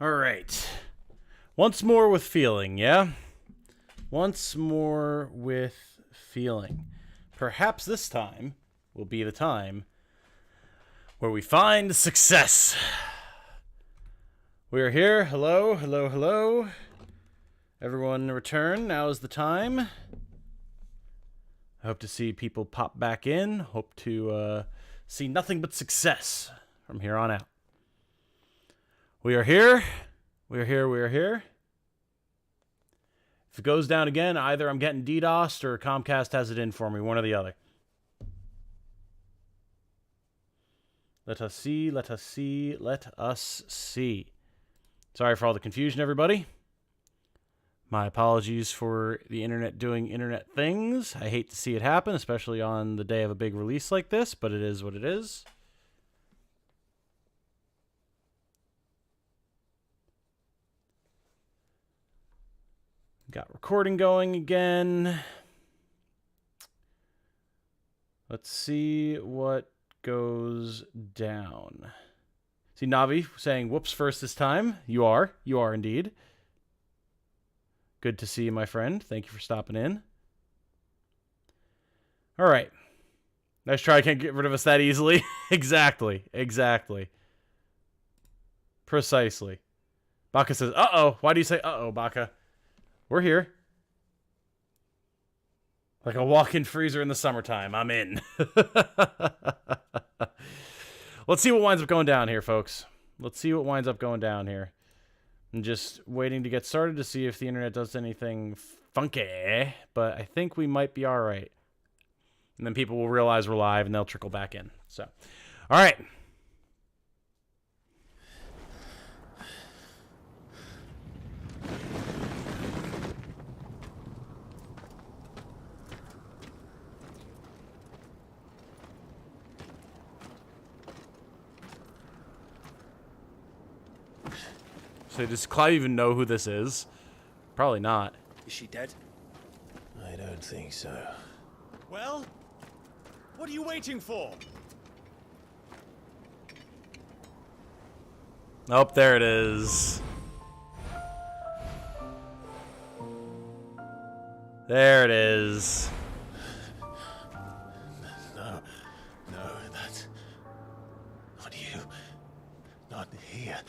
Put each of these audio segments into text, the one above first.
All right. Once more with feeling, yeah? Once more with feeling. Perhaps this time will be the time where we find success. We are here. Hello, hello, hello. Everyone return. Now is the time. I hope to see people pop back in. Hope to see nothing but success from here on out. We are here. We are here. We are here. If it goes down again, either I'm getting DDoSed or Comcast has it in for me, one or the other. Let us see, let us see, let us see. Sorry for all the confusion, everybody. My apologies for the internet doing internet things. I hate to see it happen, especially on the day of a big release like this, but it is what it is. Got recording going again. Let's see what goes down. See Navi saying, whoops, first this time. You are indeed. Good to see you, my friend. Thank you for stopping in. All right. Nice try. I can't get rid of us that easily. Exactly. Precisely. Baka says, uh-oh. Why do you say uh-oh, Baka? We're here. Like a walk-in freezer in the summertime. I'm in. Let's see what winds up going down here, folks. Let's see what winds up going down here. I'm just waiting to get started to see if the internet does anything funky. But I think we might be all right. And then people will realize we're live and they'll trickle back in. So, all right. So does Clive even know who this is? Probably not. Is she dead? I don't think so. Well, what are you waiting for? Oh, there it is. There it is. No, that's not you. Not here.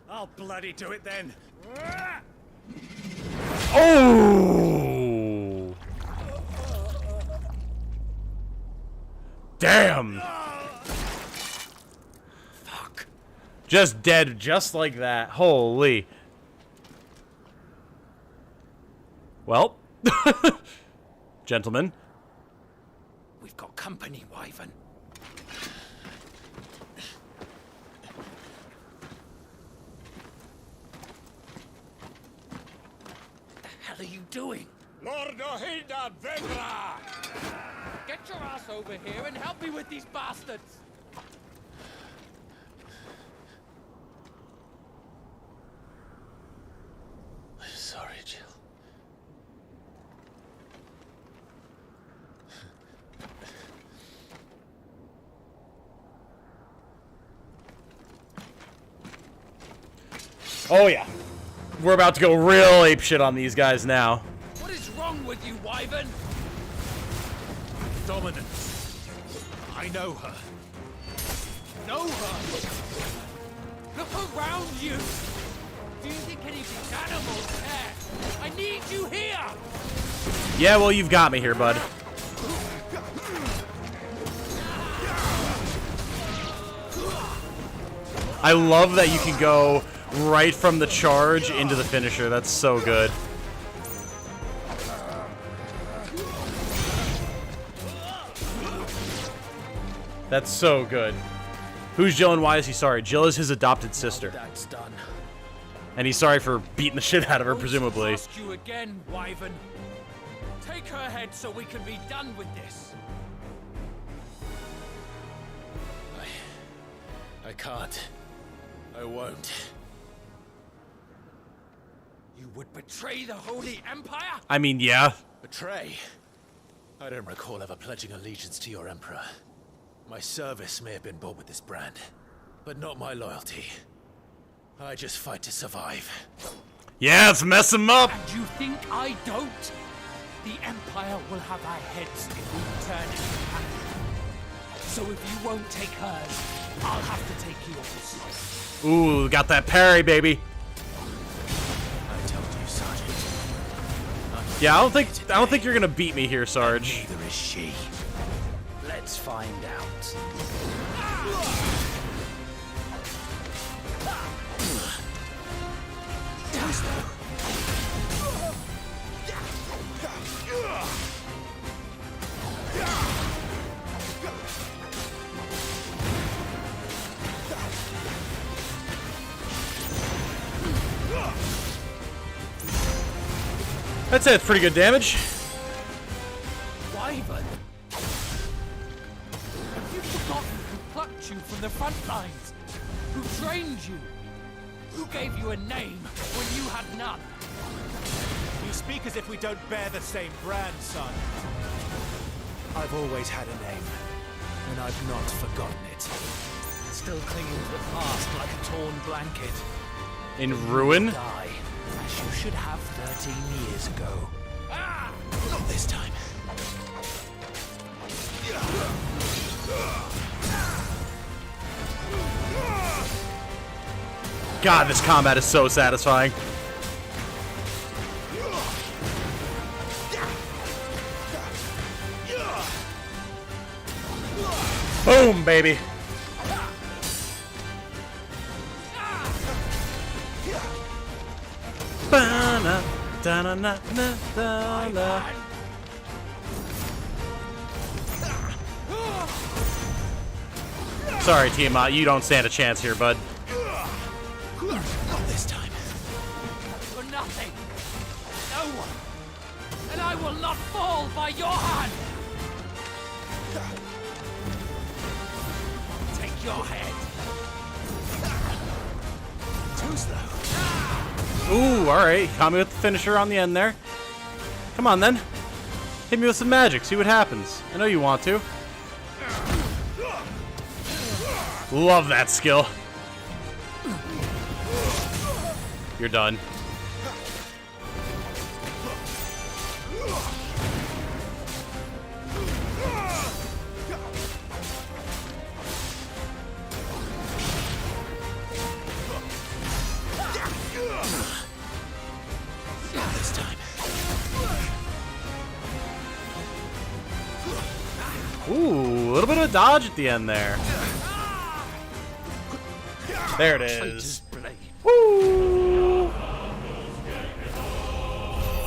I'll bloody do it then. Oh! Damn! Fuck. Just dead, just like that. Holy. Well, gentlemen. We've got company, Wyvern. What are you doing? Lord Ohida Vendra! Get your ass over here and help me with these bastards! I'm sorry, Jill. Oh yeah. We're about to go real apeshit on these guys now. What is wrong with you, Wyvern? Dominance. I know her. Know her? Look around you! Do you think any of these animals care? I need you here! Yeah, well, you've got me here, bud. I love that you can go right from the charge into the finisher. That's so good. That's so good. Who's Jill and why is he sorry? Jill is his adopted sister. That's done. And he's sorry for beating the shit out of her, presumably. Ask you again, Wyvern. Take her head so we can be done with this. I can't. I won't. You would betray the Holy Empire? I mean, yeah. Betray? I don't recall ever pledging allegiance to your emperor. My service may have been bought with this brand. but not my loyalty. I just fight to survive. Yeah, let's mess him up. And you think I don't? The Empire will have our heads if we turn into panic. So if you won't take hers, I'll have to take yours. Ooh, got that parry, baby. I told you, Sergeant. Yeah, I don't think you're gonna beat me here, Sarge. Neither is she. Let's find out. That's it. Pretty good damage. Wyvern? Have you forgotten who plucked you from the front lines? Who trained you? Who gave you a name when you had none? You speak as if we don't bear the same brand, son. I've always had a name, and I've not forgotten it. Still clinging to the past like a torn blanket. In ruin? Die, as you should have 13 years ago. Not this time. God, this combat is so satisfying. Boom, baby. Ba-na, da-na-na-na-da-na. Sorry, Tiamat, you don't stand a chance here, bud. Not this time. For nothing. No one. And I will not fall by your hand. Take your head. Too slow. Ooh, alright. Caught me with the finisher on the end there. Come on, then. Hit me with some magic. See what happens. I know you want to. Love that skill. You're done. This time. Ooh, a little bit of a dodge at the end there. There it is. Woo!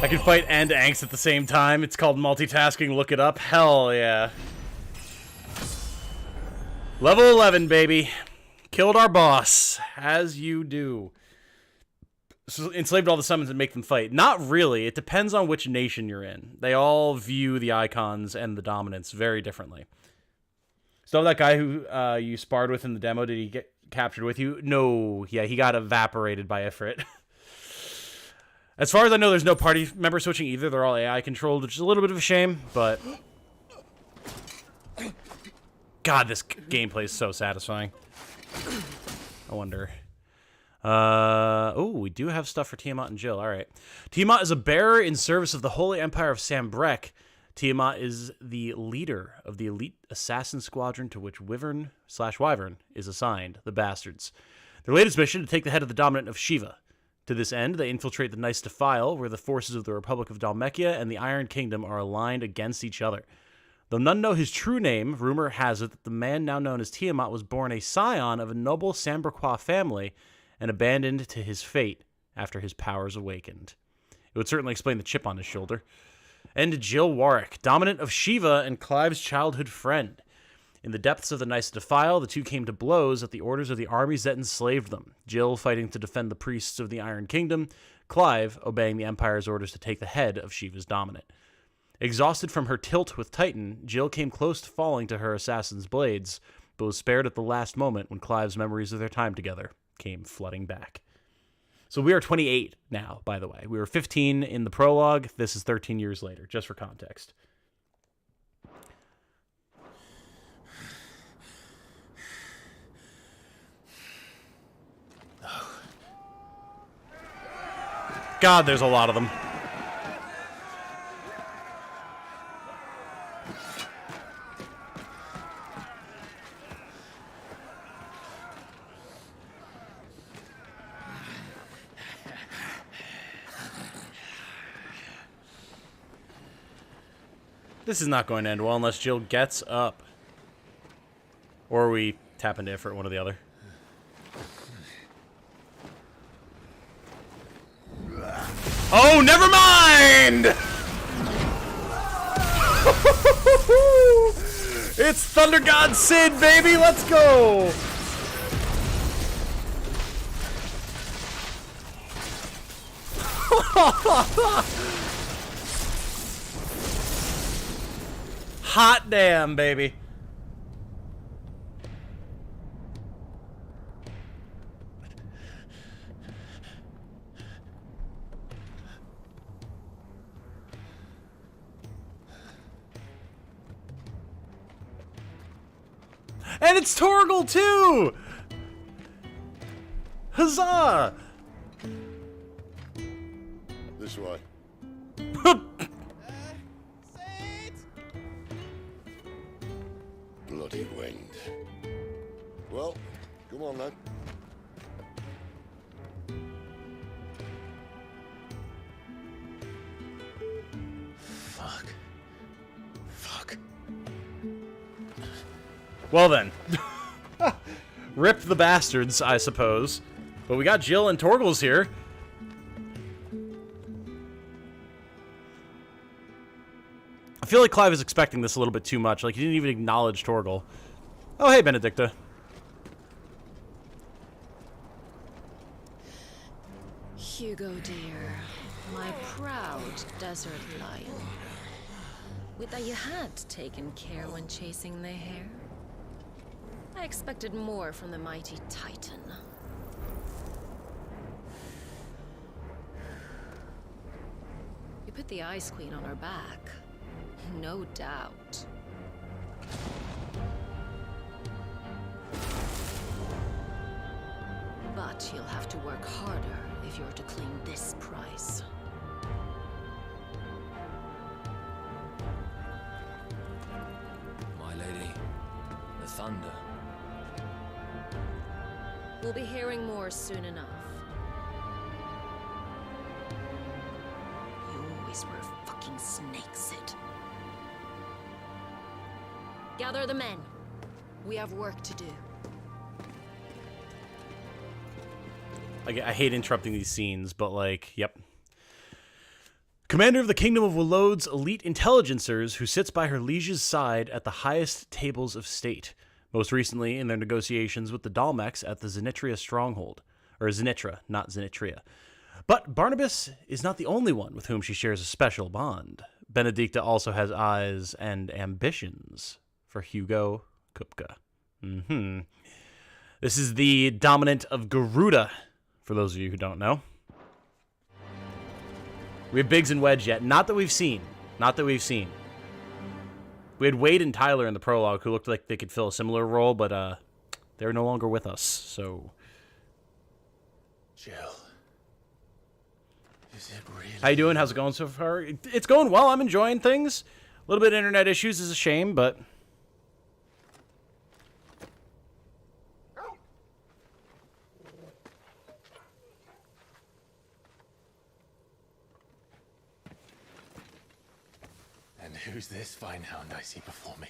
I can fight and angst at the same time. It's called multitasking. Look it up. Hell yeah. Level 11, baby. Killed our boss. As you do. So enslaved all the summons and make them fight. Not really. It depends on which nation you're in. They all view the Eikons and the dominance very differently. So that guy who you sparred with in the demo, did he get captured with you? No. Yeah, he got evaporated by Ifrit. As far as I know, there's no party member switching either. They're all AI controlled, which is a little bit of a shame, but... God, this gameplay is so satisfying. I wonder... oh, we do have stuff for Tiamat and Jill. All right. Tiamat is a bearer in service of the Holy Empire of Sambrek. Tiamat is the leader of the elite assassin squadron to which Wyvern is assigned, the Bastards. Their latest mission to take the head of the dominant of Shiva. To this end, they infiltrate the Nice Defile, where the forces of the Republic of Dhalmekia and the Iron Kingdom are aligned against each other. Though none know his true name, rumor has it that the man now known as Tiamat was born a scion of a noble Sambrequois family and abandoned to his fate after his powers awakened. It would certainly explain the chip on his shoulder. And Jill Warwick, dominant of Shiva and Clive's childhood friend. In the depths of the Nice Defile, the two came to blows at the orders of the armies that enslaved them. Jill fighting to defend the priests of the Iron Kingdom, Clive obeying the Empire's orders to take the head of Shiva's dominant. Exhausted from her tilt with Titan, Jill came close to falling to her assassin's blades, but was spared at the last moment when Clive's memories of their time together came flooding back. So we are 28 now, by the way. We were 15 in the prologue. This is 13 years later, just for context. God, there's a lot of them. This is not going to end well unless Jill gets up. Or we tap into Ifrit, one or the other. Oh, never mind! It's Thunder God Sid, baby! Let's go! Hot damn, baby. And it's Torgal, too! Huzzah! This way. Bloody wind. Well, come on then. Fuck. Well then. Rip the bastards, I suppose. But we got Jill and Torgal's here. I feel like Clive is expecting this a little bit too much. Like, he didn't even acknowledge Torgal. Oh, hey, Benedicta. Hugo, dear. My proud desert lion. Would that you had taken care when chasing the hare. I expected more from the mighty Titan. You put the Ice Queen on her back. No doubt. But you'll have to work harder if you're to claim this prize. My lady, the thunder. We'll be hearing more soon enough. You always were a fucking snake, Sid. Gather the men. We have work to do. I hate interrupting these scenes, but like, yep. Commander of the Kingdom of Walode's elite intelligencers, who sits by her liege's side at the highest tables of state. Most recently in their negotiations with the Dalmex at the Zenitria stronghold. Or Zenitra, not Zenitria. But Barnabas is not the only one with whom she shares a special bond. Benedicta also has eyes and ambitions for Hugo Kupka. This is the dominant of Garuda, for those of you who don't know. We have Biggs and Wedge yet. Not that we've seen. Not that we've seen. We had Wade and Tyler in the prologue who looked like they could fill a similar role, but they're no longer with us, so... Jill. Is it really? How you doing? How's it going so far? It's going well. I'm enjoying things. A little bit of internet issues is a shame, but... Who's this fine hound I see before me?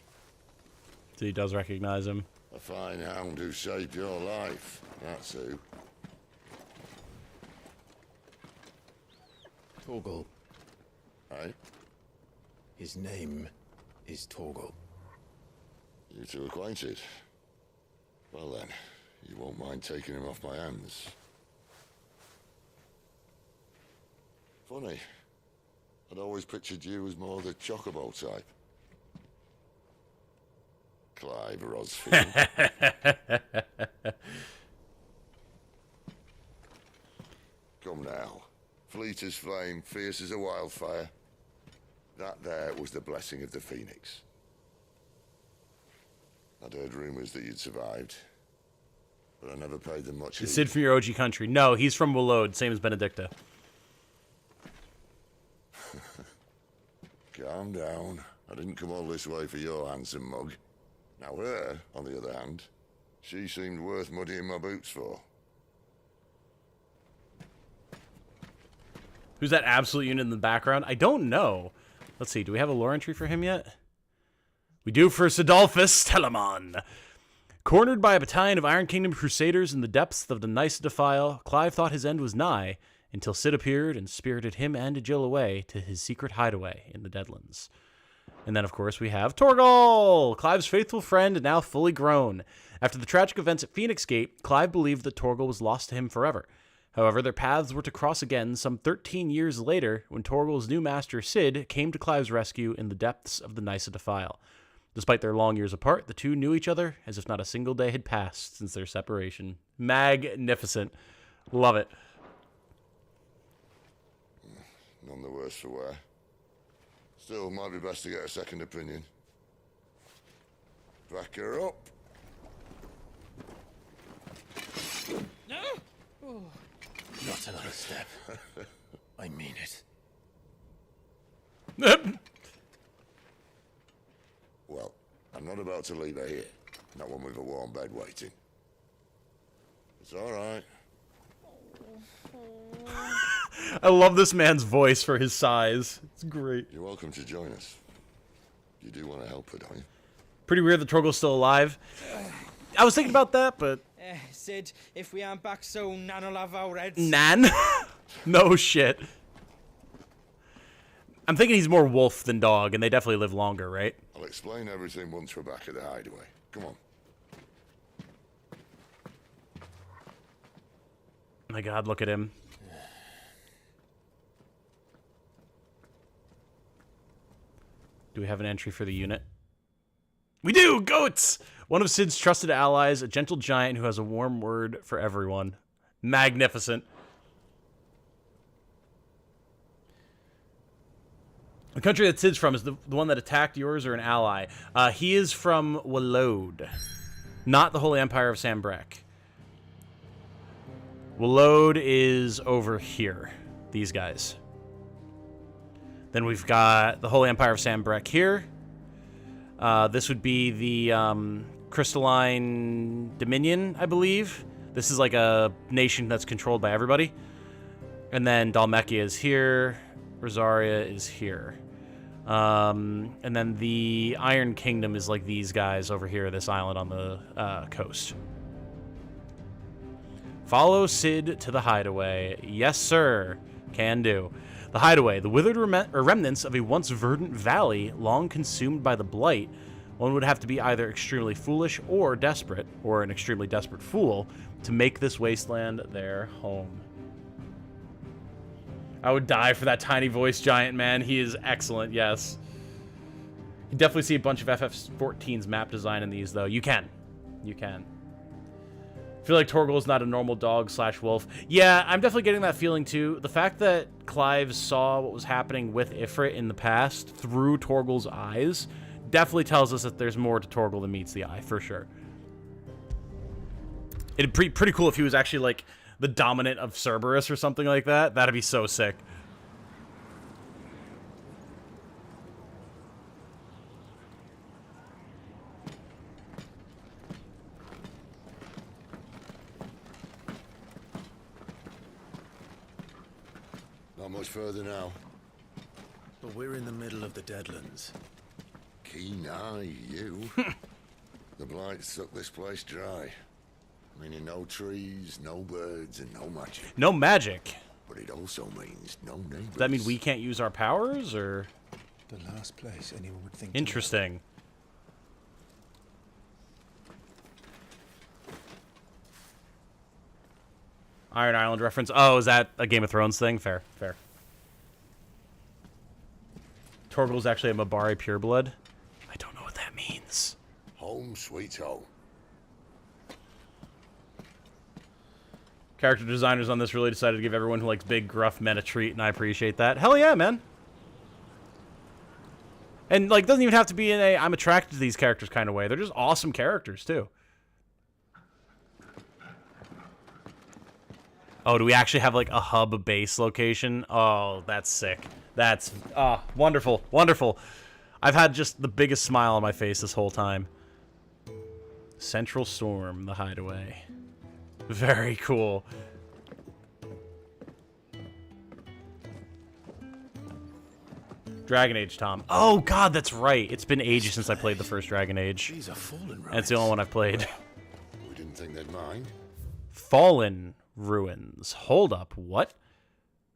So he does recognize him. A fine hound who saved your life. That's who. Torgal. Eh? His name is Torgal. You two acquainted? Well then, you won't mind taking him off my hands. Funny. I'd always pictured you as more the chocobo type. Clive Rosfield. Come now. Fleet as flame, fierce as a wildfire. That there was the blessing of the Phoenix. I'd heard rumors that you'd survived, but I never paid them much heed. Sid from your OG country. No, he's from Walode, same as Benedicta. Calm down. I didn't come all this way for your handsome mug. Now her, on the other hand, she seemed worth muddying my boots for. Who's that absolute unit in the background? I don't know. Let's see, do we have a lore entry for him yet? We do for Sidolphus Telamon. Cornered by a battalion of Iron Kingdom Crusaders in the depths of the Nysa Defile, Clive thought his end was nigh, until Cid appeared and spirited him and Jill away to his secret hideaway in the Deadlands. And then, of course, we have Torgal, Clive's faithful friend, now fully grown. After the tragic events at Phoenix Gate, Clive believed that Torgal was lost to him forever. However, their paths were to cross again some 13 years later when Torgal's new master, Cid, came to Clive's rescue in the depths of the Nysa Defile. Despite their long years apart, the two knew each other as if not a single day had passed since their separation. Magnificent. Love it. None the worse for wear. Still, might be best to get a second opinion. Back her up. Not another step. I mean it. Well, I'm not about to leave her here. Not one with a warm bed waiting. It's all right. I love this man's voice for his size. It's great. You're welcome to join us. You do want to help her, don't you? Pretty weird that Torgal's still alive. I was thinking about that, but... Sid, if we aren't back soon, Nan'll have our heads. Nan? No shit. I'm thinking he's more wolf than dog, and they definitely live longer, right? I'll explain everything once we're back at the hideaway. Come on. Oh my god, look at him. Do we have an entry for the unit? We do! Goats! One of Cid's trusted allies, a gentle giant who has a warm word for everyone. Magnificent. The country that Cid's from is the one that attacked yours or an ally. He is from Walode, not the Holy Empire of Sambrek. Walode is over here. These guys. Then we've got the Holy Empire of Sambrek here. This would be the Crystalline Dominion, I believe. This is like a nation that's controlled by everybody. And then Dhalmekia is here. Rosaria is here. And then the Iron Kingdom is like these guys over here, this island on the coast. Follow Cid to the hideaway. Yes, sir. Can do. The hideaway, the withered remnants of a once verdant valley long consumed by the blight. One would have to be either extremely foolish or desperate, or an extremely desperate fool, to make this wasteland their home. I would die for that tiny voice giant, man. He is excellent, yes. You definitely see a bunch of FF14's map design in these, though. You can. You can. I feel like Torgal is not a normal dog / wolf. Yeah, I'm definitely getting that feeling, too. The fact that Clive saw what was happening with Ifrit in the past through Torgal's eyes definitely tells us that there's more to Torgal than meets the eye, for sure. It'd be pretty cool if he was actually, like, the dominant of Cerberus or something like that. That'd be so sick. Not much further now. But we're in the middle of the Deadlands. Keen eye, you. The blight sucked this place dry. Meaning no trees, no birds, and no magic. No magic. But it also means no neighbors. Does that mean we can't use our powers, or? The last place anyone would think. Interesting. Iron Island reference. Oh, is that a Game of Thrones thing? Fair, fair. Torgal's actually a Mabari pureblood. I don't know what that means. Home sweet home. Character designers on this really decided to give everyone who likes big, gruff men a treat, and I appreciate that. Hell yeah, man. And, like, doesn't even have to be in a I'm attracted to these characters kind of way. They're just awesome characters, too. Oh, do we actually have like a hub base location? Oh, that's sick. That's wonderful, wonderful. I've had just the biggest smile on my face this whole time. Central Storm, the hideaway. Very cool. Dragon Age, Tom. Oh god, that's right. It's been ages since I played the first Dragon Age. These are fallen ruins. And it's the only one I've played. We didn't think they'd mind. Fallen Ruins. Hold up, what?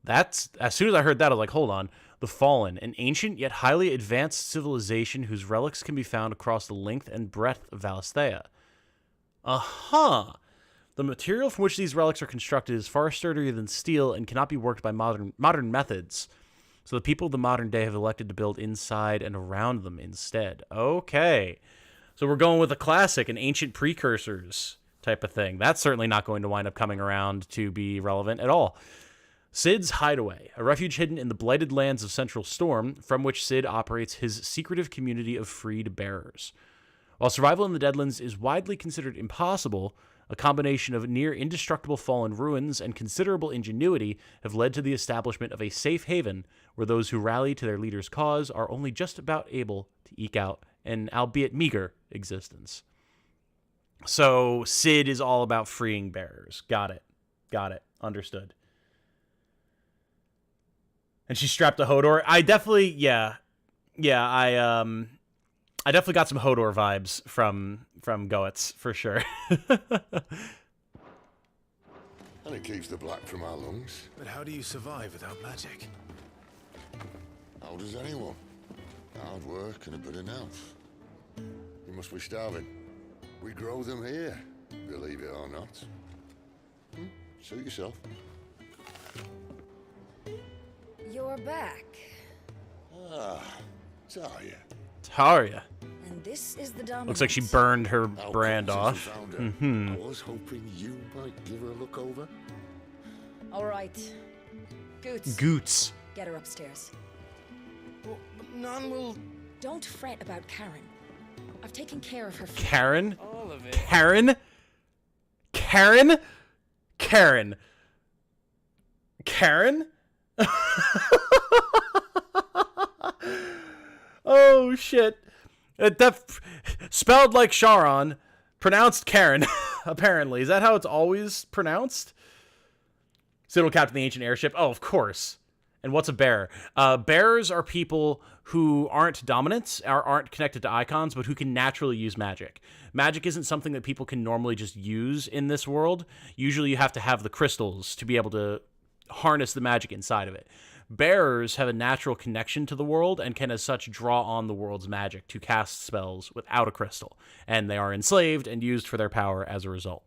That's, as soon as I heard that, I was like, hold on. The Fallen, an ancient yet highly advanced civilization whose relics can be found across the length and breadth of Valisthea. Uh-huh. The material from which these relics are constructed is far sturdier than steel and cannot be worked by modern methods. So the people of the modern day have elected to build inside and around them instead. Okay. So we're going with a classic, an ancient precursors type of thing. That's certainly not going to wind up coming around to be relevant at all. Cid's Hideaway, a refuge hidden in the blighted lands of Central Storm, from which Cid operates his secretive community of freed bearers. While survival in the Deadlands is widely considered impossible, a combination of near indestructible fallen ruins and considerable ingenuity have led to the establishment of a safe haven where those who rally to their leader's cause are only just about able to eke out an albeit meager existence. So Cid is all about freeing bearers. Got it. Got it. Understood. And she strapped a Hodor. I definitely, I definitely got some Hodor vibes from Goetz, for sure. And it keeps the black from our lungs. But how do you survive without magic? How does anyone? Hard work and a bit of nerve. You must be starving. We grow them here, believe it or not. Suit yourself. You're back. Ah, Talia. Talia. And this is the dominant. Looks like she burned her How brand come since off. we found her? I was hoping you might give her a look over. All right. Goots. Goots. Get her upstairs. But none will... Don't fret about Karen. I've taken care of her. Karen? All of it. Karen? Karen? Karen? Karen? Oh, shit. Spelled like Sharon, pronounced Karen, apparently. Is that how it's always pronounced? Cid will captain the ancient airship. Oh, of course. And what's a bearer? Bearers are people who aren't dominant, or aren't connected to Eikons, but who can naturally use magic. Magic isn't something that people can normally just use in this world. Usually you have to have the crystals to be able to harness the magic inside of it. Bearers have a natural connection to the world and can as such draw on the world's magic to cast spells without a crystal, and they are enslaved and used for their power as a result.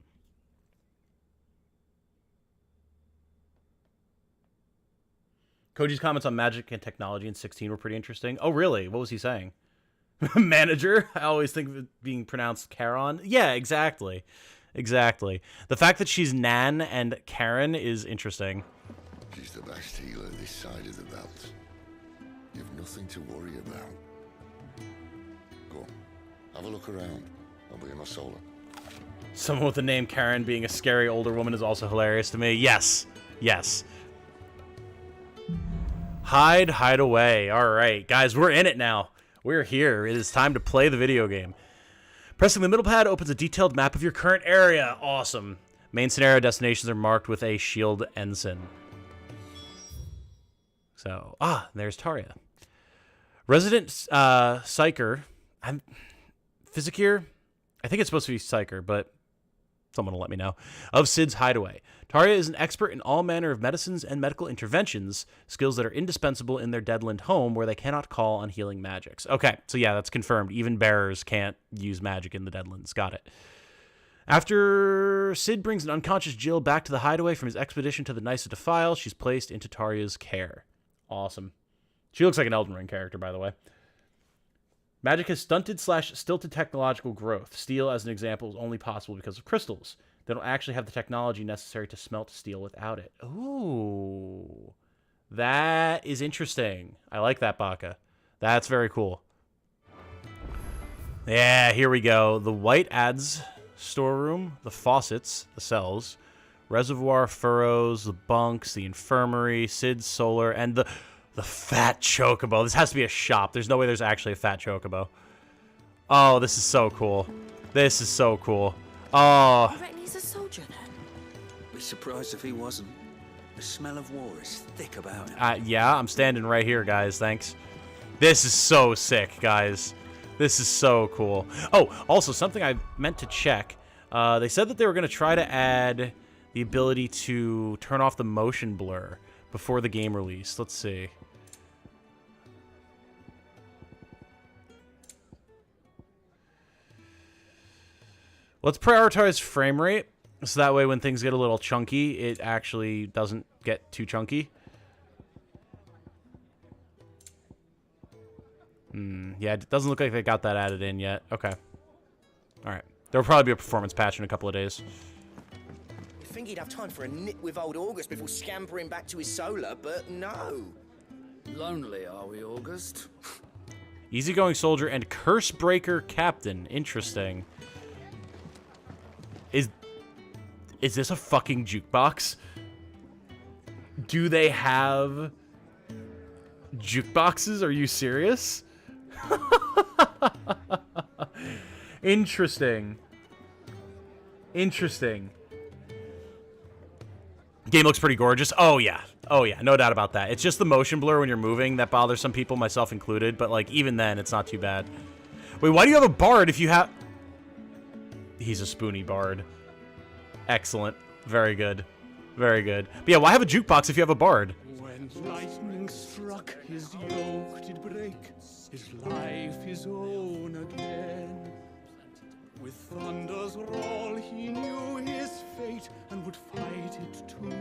Koji's comments on magic and technology in 16 were pretty interesting. Oh, really? What was he saying? Manager? I always think of it being pronounced Charon. Yeah, exactly. Exactly. The fact that she's Nan and Karen is interesting. She's the best healer this side of the belt. You've nothing to worry about. Go on, have a look around. I'll be in my solar. Someone with the name Karen being a scary older woman is also hilarious to me. Yes. Yes. Hide away. All right, guys, we're in it now. We're here. It is time to play the video game. Pressing the middle pad opens a detailed map of your current area. Awesome. Main scenario destinations are marked with a shield ensign. So, there's Taria. Resident Psyker. Physicure? I think it's supposed to be Psyker, but someone will let me know. Of Cid's Hideaway. Taria is an expert in all manner of medicines and medical interventions, skills that are indispensable in their Deadland home where they cannot call on healing magics. Okay, so yeah, that's confirmed. Even bearers can't use magic in the Deadlands. Got it. After Cid brings an unconscious Jill back to the Hideaway from his expedition to the Nysa Defile, she's placed into Taria's care. Awesome. She looks like an Elden Ring character, by the way. Magic has stunted/stilted technological growth. Steel, as an example, is only possible because of crystals. They don't actually have the technology necessary to smelt steel without it. Ooh. That is interesting. I like that, Baka. That's very cool. Yeah, here we go. The White Adze storeroom, the faucets, the cells, Reservoir Furrows, the bunks, the infirmary, Sid's Solar, and the fat chocobo. This has to be a shop. There's no way there's actually a fat chocobo. Oh, this is so cool. This is so cool. Oh. I reckon he's a soldier then. Be surprised if he wasn't. The smell of war is thick about him. Yeah, I'm standing right here, guys. Thanks. This is so sick, guys. This is so cool. Oh, also, something I meant to check. They said that they were going to try to add the ability to turn off the motion blur before the game release. Let's see. Let's prioritize frame rate, so that way when things get a little chunky, it actually doesn't get too chunky. Yeah, it doesn't look like they got that added in yet. Okay. Alright. There'll probably be a performance patch in a couple of days. You'd think he'd have time for a nip with old August before scampering back to his solar, but no. Lonely, are we, August? Easygoing soldier and curse breaker captain. Interesting. Is this a fucking jukebox? Do they have jukeboxes? Are you serious? Interesting. Interesting. Game looks pretty gorgeous. Oh yeah. Oh yeah, no doubt about that. It's just the motion blur when you're moving that bothers some people, myself included, but like even then it's not too bad. Wait, why do you have a bard if you have... He's a spoony bard. Excellent. Very good. Very good. But yeah, why have a jukebox if you have a bard? When lightning struck, his yoke did break, his life his own again. With thunder's roll, he knew his fate and would fight it too.